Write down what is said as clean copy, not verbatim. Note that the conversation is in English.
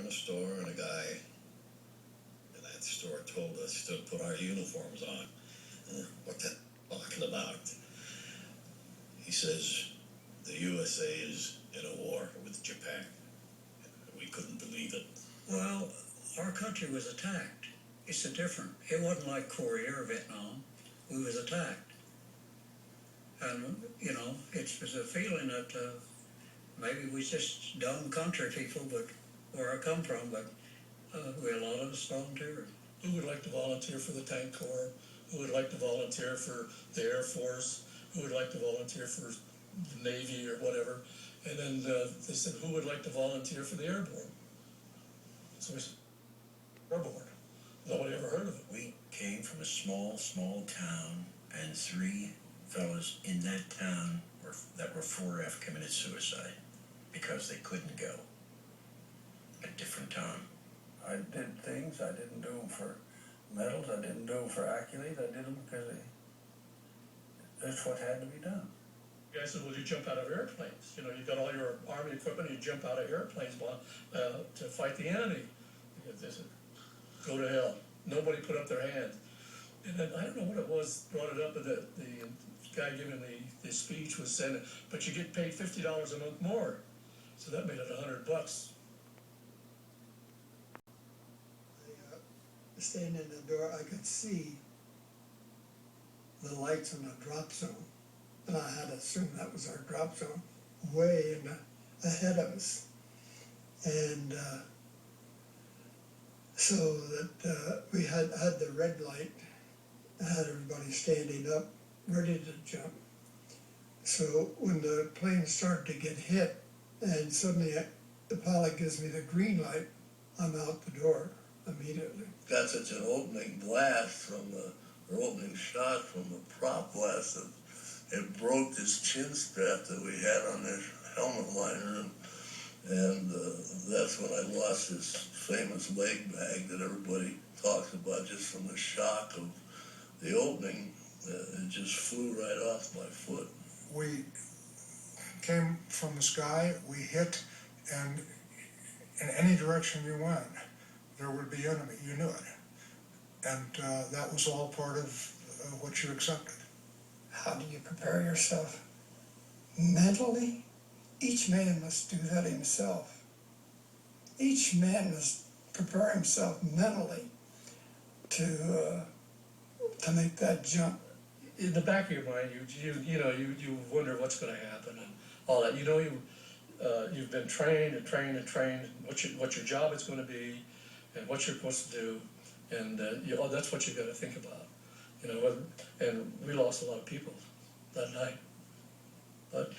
a store, and a guy in that store told us to put our uniforms on. What that talking about? He says the USA is in a war with Japan. We couldn't believe it. Well, our country was attacked. It's a different. It wasn't like Korea or Vietnam. We was attacked. And, you know, it was a feeling that maybe we just dumb country people, but where I come from, but we a lot of us volunteered. Who would like to volunteer for the Tank Corps? Who would like to volunteer for the Air Force? Who would like to volunteer for the Navy or whatever? And then they said, who would like to volunteer for the Airborne? So we said, Airborne. Nobody ever heard of it. We came from a small town, and 3 fellows in that town that were 4F committed suicide because they couldn't go at different time. I did things. I didn't do them for medals. I didn't do them for accolades. I did them because that's what had to be done. The guy said, well, you jump out of airplanes. You know, you got all your Army equipment, you jump out of airplanes to fight the enemy. They said, go to hell. Nobody put up their hands. And then, I don't know what it was, brought it up, but the guy giving the speech was saying, but you get paid $50 a month more. So that made it $100. Standing in the door, I could see the lights on the drop zone. And I had to assume that was our drop zone, way ahead of us. And so that we had the red light, I had everybody standing up, ready to jump. So when the plane started to get hit, and suddenly the pilot gives me the green light, I'm out the door immediately. Got such an opening blast from or opening shot from the prop blast that it broke this chin strap that we had on this helmet liner, and that's when I lost this famous leg bag that everybody talks about just from the shock of the opening. It just flew right off my foot. We came from the sky, we hit, and in any direction you went, there would be enemy, you knew it. And that was all part of what you accepted. How do you prepare yourself? Mentally? Each man must do that himself. Each man must prepare himself mentally to make that jump. In the back of your mind, you wonder what's going to happen and all that. You know, you've been trained and trained and trained. What your job is going to be, and what you're supposed to do, and that's what you got to think about. You know, and we lost a lot of people that night, but